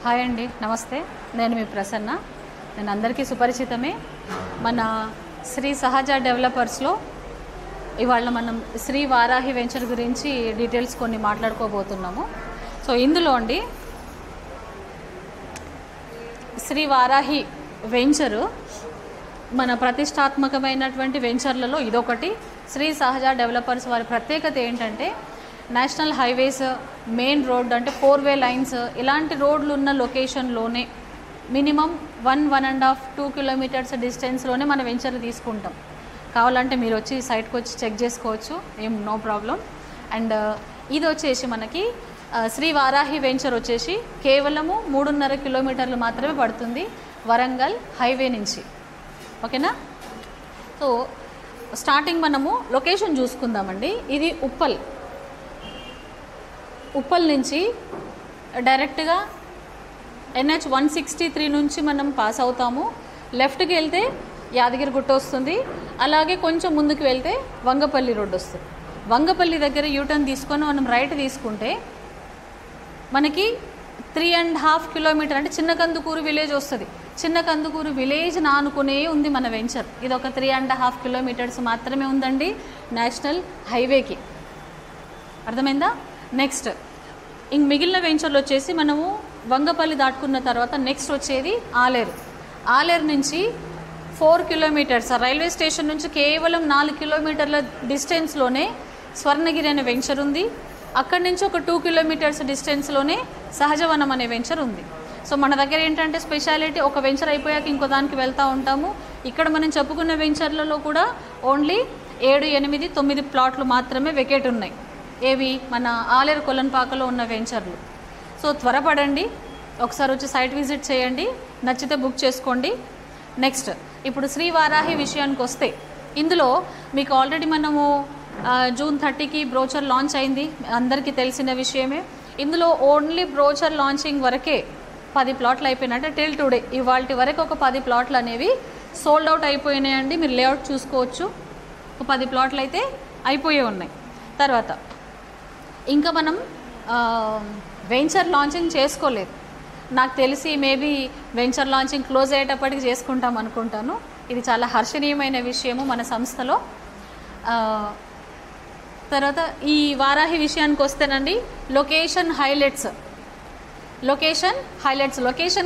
Hi అండి, నమస్తే. నేను మీ ప్రసన్న. నేను అందరికీ సుపరిచితమే. మన శ్రీ సహజ డెవలపర్స్లో ఇవాళ మనం శ్రీ వారాహి వెంచర్ గురించి డీటెయిల్స్ కొన్ని మాట్లాడుకోబోతున్నాము. సో ఇందులో అండి శ్రీ వారాహి వెంచరు మన ప్రతిష్టాత్మకమైనటువంటి వెంచర్లలో ఇదొకటి. శ్రీ సహజ డెవలపర్స్ వారి ప్రత్యేకత ఏంటంటే నేషనల్ హైవేస్, మెయిన్ రోడ్ అంటే 4-వే లైన్స్ ఇలాంటి రోడ్లు ఉన్న లొకేషన్లోనే మినిమం 1.5-2 కిలోమీటర్స్ డిస్టెన్స్లోనే మన వెంచర్లు తీసుకుంటాం. కావాలంటే మీరు వచ్చి సైట్కి వచ్చి చెక్ చేసుకోవచ్చు, ఏం నో ప్రాబ్లం. అండ్ ఇది వచ్చేసి మనకి శ్రీ వారాహి వెంచర్ వచ్చేసి కేవలము 3.5 కిలోమీటర్లు మాత్రమే పడుతుంది వరంగల్ హైవే నుంచి. ఓకేనా? సో స్టార్టింగ్ మనము లొకేషన్ చూసుకుందామండి. ఇది ఉప్పల్ నుంచి డైరెక్ట్గా NH 163 నుంచి మనం పాస్ అవుతాము. లెఫ్ట్కి వెళ్తే యాదగిరి గుట్ట వస్తుంది. అలాగే కొంచెం ముందుకు వెళ్తే వంగపల్లి రోడ్ వస్తుంది. వంగపల్లి దగ్గర యూటర్న్ తీసుకొని మనం రైట్ తీసుకుంటే మనకి 3.5 కిలోమీటర్ అంటే చిన్న కందుకూరు విలేజ్ వస్తుంది. చిన్న కందుకూరు విలేజ్ నానుకునే ఉంది మన వెంచర్. ఇది ఒక 3.5 కిలోమీటర్స్ మాత్రమే ఉందండి నేషనల్ హైవేకి. అర్థమైందా? నెక్స్ట్ ఇంక మిగిలిన వెంచర్లు వచ్చేసి మనము వంగపల్లి దాటుకున్న తర్వాత నెక్స్ట్ వచ్చేది ఆలేరు నుంచి 4 కిలోమీటర్స్ రైల్వే స్టేషన్ నుంచి కేవలం 4 కిలోమీటర్ల డిస్టెన్స్లోనే స్వర్ణగిరి అనే వెంచర్ ఉంది. అక్కడి నుంచి ఒక 2 కిలోమీటర్స్ డిస్టెన్స్లోనే సహజవనం అనే వెంచర్ ఉంది. సో మన దగ్గర ఏంటంటే స్పెషాలిటీ, ఒక వెంచర్ అయిపోయాక ఇంకో దానికి వెళ్తూ ఉంటాము. ఇక్కడ మనం చెప్పుకున్న వెంచర్లలో కూడా ఓన్లీ 7, 8, 9 ప్లాట్లు మాత్రమే వెకేట్ ఉన్నాయి. ఏవి? మన ఆలేరు కొలన్పాకలో ఉన్న వెంచర్లు. సో త్వరపడండి, ఒకసారి వచ్చి సైట్ విజిట్ చేయండి, నచ్చితే బుక్ చేసుకోండి. నెక్స్ట్ ఇప్పుడు శ్రీ వారాహి విషయానికి వస్తే ఇందులో మీకు ఆల్రెడీ మనము June 30కి బ్రోచర్ లాంచ్ అయింది, అందరికీ తెలిసిన విషయమే. ఇందులో ఓన్లీ బ్రోచర్ లాంచింగ్ వరకే 10 ప్లాట్లు అయిపోయినట్టే. టిల్ టుడే ఇవాళ వరకు ఒక 10 ప్లాట్లు అనేవి సోల్డ్ అవుట్ అయిపోయినాయండి. మీరు లేఅవుట్ చూసుకోవచ్చు. ఒక 10 ప్లాట్లు అయితే అయిపోయే ఉన్నాయి. తర్వాత ఇంకా మనం వెంచర్ లాంచింగ్ చేసుకోలేదు. నాకు తెలిసి మేబీ వెంచర్ లాంచింగ్ క్లోజ్ అయ్యేటప్పటికి చేసుకుంటాం అనుకుంటాను. ఇది చాలా హర్షణీయమైన విషయము మన సంస్థలో. తర్వాత ఈ వారాహి విషయానికి వస్తేనండి లొకేషన్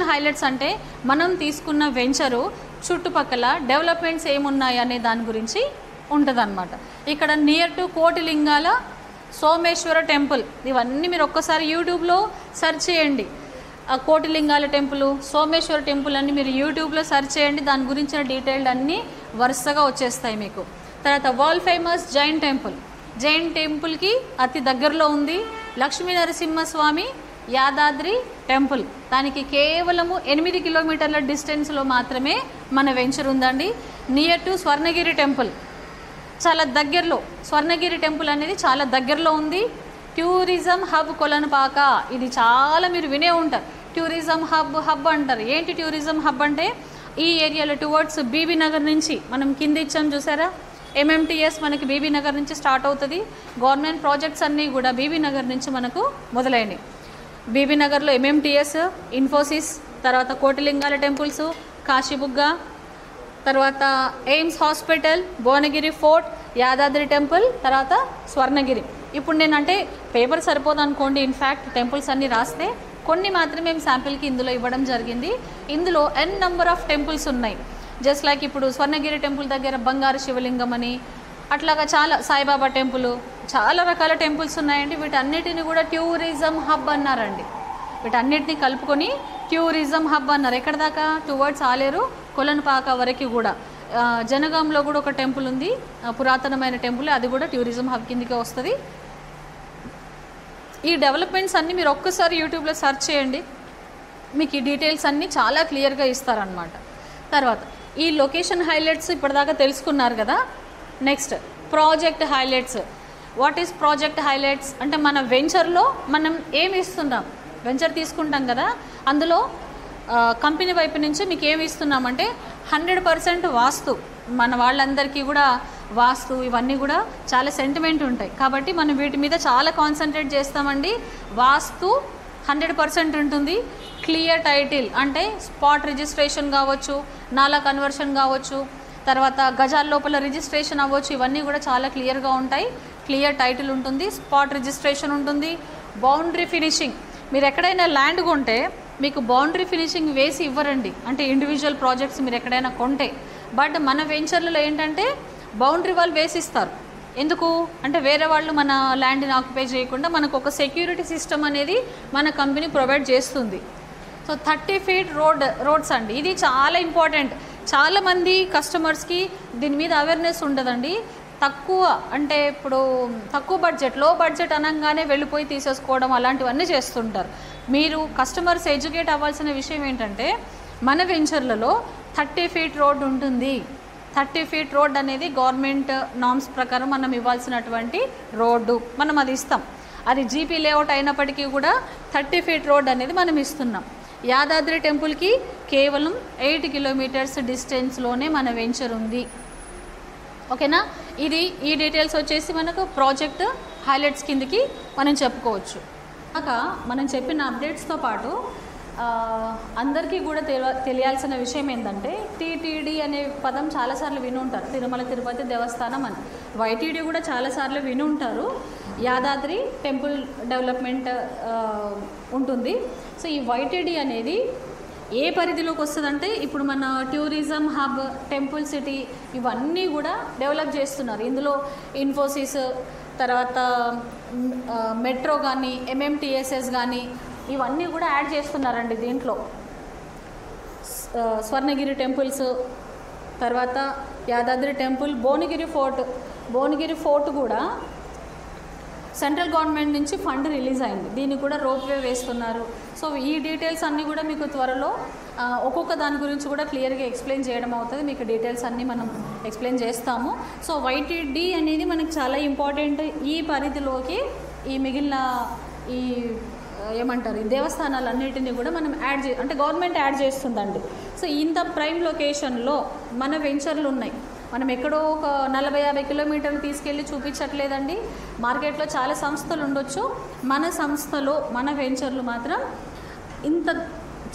హైలైట్స్ అంటే మనం తీసుకున్న వెంచరు చుట్టుపక్కల డెవలప్మెంట్స్ ఏమున్నాయి అనే దాని గురించి ఉంటుందన్నమాట. ఇక్కడ near to Kotilingala Someshwara temple, ఇవన్నీ మీరు ఒక్కసారి యూట్యూబ్లో సెర్చ్ చేయండి. కోటిలింగాల టెంపుల్, సోమేశ్వర టెంపుల్ అన్ని మీరు యూట్యూబ్లో సెర్చ్ చేయండి. దాని గురించిన డీటెయిల్డ్ అన్నీ వరుసగా వచ్చేస్తాయి మీకు. తర్వాత వరల్డ్ ఫేమస్ జైన్ టెంపుల్కి అతి దగ్గరలో ఉంది లక్ష్మీ నరసింహస్వామి యాదాద్రి టెంపుల్. దానికి కేవలము 8 కిలోమీటర్ల డిస్టెన్స్లో మాత్రమే మన వెంచర్ ఉందండి. నియర్ టు స్వర్ణగిరి టెంపుల్, చాలా దగ్గరలో. స్వర్ణగిరి టెంపుల్ అనేది చాలా దగ్గరలో ఉంది. టూరిజం హబ్ కొలనుపాక, ఇది చాలా మీరు వినే ఉంటారు. టూరిజం హబ్ అంటారు. ఏంటి టూరిజం హబ్ అంటే ఈ ఏరియాలో టువర్డ్స్ బీబీ నగర్ నుంచి మనం కింద ఇచ్చాం చూసారా, MMTS మనకి బీబీ నగర్ నుంచి స్టార్ట్ అవుతుంది. గవర్నమెంట్ ప్రాజెక్ట్స్ అన్నీ కూడా బీబీ నగర్ నుంచి మనకు మొదలైనవి. బీబీ నగర్లో MMTS, ఇన్ఫోసిస్, తర్వాత కోటిలింగాల టెంపుల్స్, కాశీబుగ్గ, తర్వాత AIIMS hospital, Bhuvanagiri fort, Yadadri temple, తర్వాత స్వర్ణగిరి. ఇప్పుడు నేనంటే పేపర్ సరిపోదు అనుకోండి, ఇన్ఫ్యాక్ట్ టెంపుల్స్ అన్నీ రాస్తే కొన్ని మాత్రమే శాంపిల్కి ఇందులో ఇవ్వడం జరిగింది. ఇందులో n నెంబర్ ఆఫ్ టెంపుల్స్ ఉన్నాయి. జస్ట్ లైక్ ఇప్పుడు స్వర్ణగిరి టెంపుల్ దగ్గర బంగారు శివలింగం అని, అట్లాగా చాలా సాయిబాబా టెంపుల్, చాలా రకాల టెంపుల్స్ ఉన్నాయండి. వీటన్నిటిని కూడా టూరిజం హబ్ అన్నారండి. వీటన్నిటిని కలుపుకొని టూరిజం హబ్ అన్నారు. ఎక్కడ దాకా? టువర్డ్స్ ఆలేరు కొలనుపాక వరకు కూడా. జనగాంలో కూడా ఒక టెంపుల్ ఉంది, పురాతనమైన టెంపుల్, అది కూడా టూరిజం హబ్ కిందకే వస్తుంది. ఈ డెవలప్మెంట్స్ అన్నీ మీరు ఒక్కసారి యూట్యూబ్లో సెర్చ్ చేయండి, మీకు ఈ డీటెయిల్స్ అన్నీ చాలా క్లియర్గా ఇస్తారనమాట. తర్వాత ఈ లొకేషన్ హైలైట్స్ ఇప్పటిదాకా తెలుసుకున్నారు కదా. Next project highlights. What is project highlights అంటే మన వెంచర్లో మనం ఏమి ఇస్తున్నాం, వెంచర్ తీసుకుంటాం కదా, అందులో కంపెనీ వైపు నుంచి మీకు ఏమి ఇస్తున్నామంటే 100% వాస్తు. మన వాళ్ళందరికీ కూడా వాస్తు ఇవన్నీ కూడా చాలా సెంటిమెంట్ ఉంటాయి కాబట్టి మనం వీటి మీద చాలా కాన్సన్ట్రేట్ చేస్తామండి. వాస్తు 100% ఉంటుంది. క్లియర్ టైటిల్ అంటే స్పాట్ రిజిస్ట్రేషన్ కావచ్చు, నాలా కన్వర్షన్ కావచ్చు, తర్వాత గజాల లోపల రిజిస్ట్రేషన్ అవ్వచ్చు, ఇవన్నీ కూడా చాలా క్లియర్గా ఉంటాయి. క్లియర్ టైటిల్ ఉంటుంది, స్పాట్ రిజిస్ట్రేషన్ ఉంటుంది. బౌండరీ ఫినిషింగ్, మీరు ఎక్కడైనా ల్యాండ్ కొంటే మీకు బౌండరీ ఫినిషింగ్ వేసి ఇవ్వరండి, అంటే ఇండివిజువల్ ప్రాజెక్ట్స్ మీరు ఎక్కడైనా కొంటే. బట్ మన వెంచర్లలో ఏంటంటే బౌండరీ వాళ్ళు వేసిస్తారు. ఎందుకు అంటే వేరే వాళ్ళు మన ల్యాండ్ని ఆక్యుపై చేయకుండా మనకు ఒక సెక్యూరిటీ సిస్టమ్ అనేది మన కంపెనీ ప్రొవైడ్ చేస్తుంది. సో 30 feet రోడ్స్ అండి, ఇది చాలా ఇంపార్టెంట్. చాలామంది కస్టమర్స్కి దీని మీద అవేర్నెస్ ఉండదండి. తక్కువ అంటే ఇప్పుడు తక్కువ బడ్జెట్, లో బడ్జెట్ అనగానే వెళ్ళిపోయి తీసేసుకోవడం అలాంటివన్నీ చేస్తుంటారు. మీరు కస్టమర్స్ ఎడ్యుకేట్ అవ్వాల్సిన విషయం ఏంటంటే మన వెంచర్లలో 30 feet రోడ్ ఉంటుంది. 30 feet రోడ్ అనేది గవర్నమెంట్ నామ్స్ ప్రకారం మనం ఇవ్వాల్సినటువంటి రోడ్డు, మనం అది ఇస్తాం. అది జీపీ లేఅవుట్ అయినప్పటికీ కూడా 30 feet రోడ్ అనేది మనం ఇస్తున్నాం. యాదాద్రి టెంపుల్కి కేవలం 8 kilometers డిస్టెన్స్లోనే మన వెంచర్ ఉంది. ఓకేనా, ఈ డీటెయిల్స్ వచ్చేసి మనకు ప్రాజెక్ట్ హైలైట్స్ కిందకి మనం చెప్పుకోవచ్చు. మనం చెప్పిన అప్డేట్స్తో పాటు అందరికీ కూడా తెలియాల్సిన విషయం ఏంటంటే టీటీడీ అనే పదం చాలాసార్లు విని ఉంటారు. తిరుమల తిరుపతి దేవస్థానం అని. వైటీడీ కూడా చాలాసార్లు విని ఉంటారు. యాదాద్రి టెంపుల్ డెవలప్మెంట్ ఉంటుంది. సో ఈ వైటీడీ అనేది ఏ పరిధిలోకి వస్తుందంటే ఇప్పుడు మన టూరిజం హబ్, టెంపుల్ సిటీ ఇవన్నీ కూడా డెవలప్ చేస్తున్నారు. ఇందులో ఇన్ఫోసిస్, తర్వాత మెట్రో కానీ, ఎంఎంటీఎస్ఎస్ కానీ ఇవన్నీ కూడా యాడ్ చేస్తున్నారండి దీంట్లో. స్వర్ణగిరి టెంపుల్స్, తర్వాత యాదాద్రి టెంపుల్, భువనగిరి ఫోర్ట్ కూడా సెంట్రల్ గవర్నమెంట్ నుంచి ఫండ్ రిలీజ్ అయింది. దీన్ని కూడా రోప్వే వేస్తున్నారు. సో ఈ డీటెయిల్స్ అన్నీ కూడా మీకు త్వరలో ఒక్కొక్క దాని గురించి కూడా క్లియర్గా ఎక్స్ప్లెయిన్ చేయడం అవుతుంది. మీకు డీటెయిల్స్ అన్నీ మనం ఎక్స్ప్లెయిన్ చేస్తాము. సో వైటీడీ అనేది మనకు చాలా ఇంపార్టెంట్. ఈ పరిధిలోకి ఈ మిగిలిన ఈ ఏమంటారు ఈ దేవస్థానాలన్నిటినీ కూడా మనం అంటే గవర్నమెంట్ యాడ్ చేస్తుందండి. సో ఇంత ప్రైమ్ లొకేషన్లో మన వెంచర్లు ఉన్నాయి. మనం ఎక్కడో ఒక 40-50 kilometers తీసుకెళ్ళి చూపించట్లేదండి. మార్కెట్లో చాలా సంస్థలు ఉండొచ్చు. మన సంస్థలో మన వెంచర్లు మాత్రం ఇంత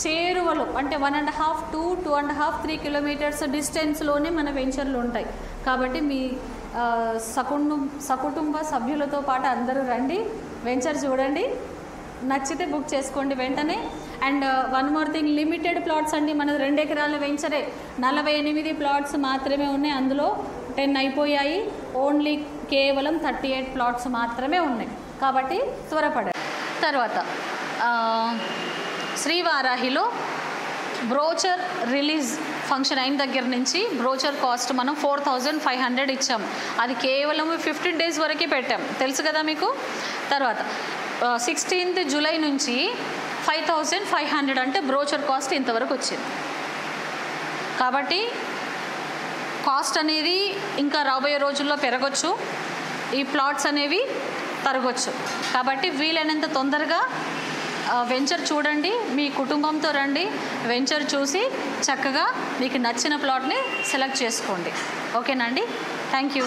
చేరువలో అంటే 1.5 to 2.5, 3 kilometers డిస్టెన్స్లోనే మన వెంచర్లు ఉంటాయి. కాబట్టి మీ సకుటుంబ సభ్యులతో పాటు అందరూ రండి, వెంచర్ చూడండి, నచ్చితే బుక్ చేసుకోండి వెంటనే. And one more thing, limited plots అండి. మన 2 ఎకరాల వెంచరే 48 plots మాత్రమే ఉన్నాయి. అందులో 10 అయిపోయాయి. ఓన్లీ కేవలం 38 plots మాత్రమే ఉన్నాయి. కాబట్టి త్వరపడండి. తర్వాత శ్రీవారాహిలో బ్రోచర్ రిలీజ్ ఫంక్షన్ అయిన దగ్గర నుంచి బ్రోచర్ కాస్ట్ మనం 4500 ఇచ్చాం. అది కేవలం 15 days వరకే పెట్టాం, తెలుసు కదా మీకు. తర్వాత 16th July నుంచి 5500 అంటే బ్రోచర్ కాస్ట్ ఇంతవరకు వచ్చింది. కాబట్టి కాస్ట్ అనేది ఇంకా రాబోయే రోజుల్లో పెరగచ్చు, ఈ ప్లాట్స్ అనేవి తరగొచ్చు. కాబట్టి వీలైనంత తొందరగా వెంచర్ చూడండి, మీ కుటుంబంతో రండి, వెంచర్ చూసి చక్కగా మీకు నచ్చిన ప్లాట్ని సెలెక్ట్ చేసుకోండి. ఓకేనండి, థ్యాంక్ యూ.